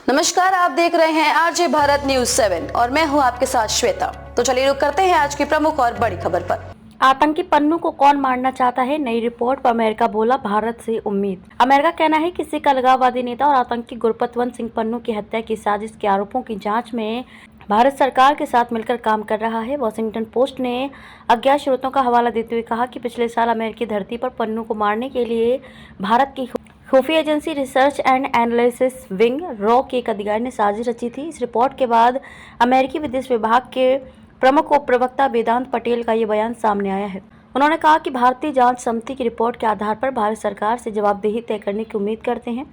नमस्कार, आप देख रहे हैं आरजे भारत न्यूज 7 और मैं हूं आपके साथ श्वेता। तो चलिए रुक करते हैं आज की प्रमुख और बड़ी खबर पर। आतंकी पन्नू को कौन मारना चाहता है, नई रिपोर्ट पर अमेरिका बोला भारत से उम्मीद। अमेरिका कहना है कि सिख अलगाववादी नेता और आतंकी गुरपतवंत सिंह पन्नू की हत्या की साजिश के आरोपों की जांच में भारत सरकार के साथ मिलकर काम कर रहा है। वॉशिंगटन पोस्ट ने अज्ञात स्रोतों का हवाला देते हुए कहा कि पिछले साल अमेरिकी धरती पर पन्नू को मारने के लिए भारत की खुफिया agency research and analysis wing raw के एक अधिकारी ने साजिश रची थी। इस रिपोर्ट के बाद अमेरिकी विदेश विभाग के प्रमुख उप प्रवक्ता वेदांत पटेल का ये बयान सामने आया है। उन्होंने कहा कि भारतीय जांच समिति की रिपोर्ट के आधार पर भारत सरकार से जवाबदेही तय करने की उम्मीद करते हैं।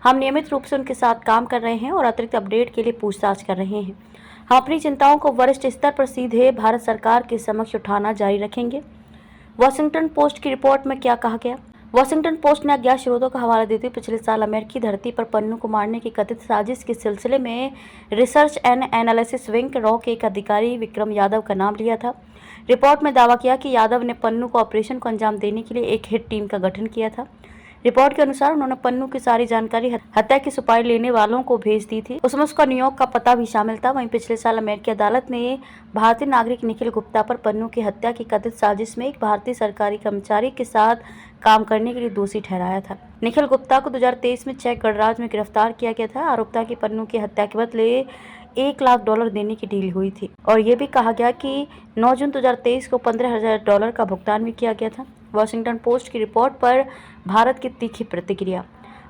हम नियमित रूप से उनके साथ काम कर रहे हैं और अतिरिक्त अपडेट के लिए पूछताछ कर रहे हैं। हम अपनी चिंताओं को वरिष्ठ स्तर पर सीधे भारत सरकार के समक्ष उठाना जारी रखेंगे। वॉशिंगटन पोस्ट की रिपोर्ट में क्या कहा गया? वॉशिंगटन पोस्ट ने अज्ञात स्रोतों का हवाला देते हुए पिछले साल अमेरिकी धरती पर पन्नू को मारने की कथित साजिश के सिलसिले में research and analysis wing raw के एक अधिकारी विक्रम यादव का नाम लिया था। रिपोर्ट में दावा किया कि यादव ने पन्नू को ऑपरेशन को अंजाम देने के लिए एक हिट टीम का गठन किया था। रिपोर्ट के अनुसार उन्होंने पन्नू की सारी जानकारी हत्या की सुपारी लेने वालों को भेज दी थी। उसमें उसका न्यूयॉर्क का पता भी शामिल था। वहीं पिछले साल अमेरिकी अदालत ने भारतीय नागरिक निखिल गुप्ता पर पन्नू की हत्या की कथित साजिश में एक भारतीय सरकारी कर्मचारी के साथ काम करने के लिए दोषी ठहराया था। निखिल गुप्ता को 2023 में चेक गणराज्य में गिरफ्तार किया गया था। आरोप था कि पन्नू की हत्या के बदले $1 लाख देने की डील हुई थी और ये भी कहा गया कि 9 जून 2023 को $15,000 का भुगतान भी किया गया था। वॉशिंगटन पोस्ट की रिपोर्ट पर भारत की तीखी प्रतिक्रिया।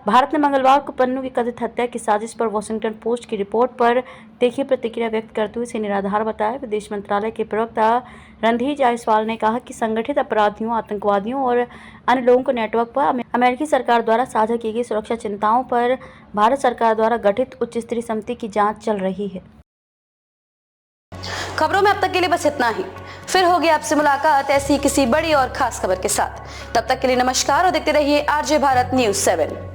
भारत ने मंगलवार को पन्नू की कथित हत्या की साजिश पर वॉशिंगटन पोस्ट की रिपोर्ट पर तीखी प्रतिक्रिया व्यक्त करते हुए इसे निराधार बताया। विदेश मंत्रालय के प्रवक्ता रणधीर जायसवाल ने कहा कि संगठित अपराधियों, आतंकवादियों और अन्य लोगों के नेटवर्क पर अमेरिकी सरकार द्वारा साझा की गई सुरक्षा चिंताओं पर भारत सरकार द्वारा गठित उच्च स्तरीय समिति की जाँच चल रही है। खबरों में अब तक के लिए बस इतना ही। फिर होगी आपसे मुलाकात ऐसी किसी बड़ी और खास खबर के साथ। तब तक के लिए नमस्कार और देखते रहिए आरजे भारत न्यूज 7।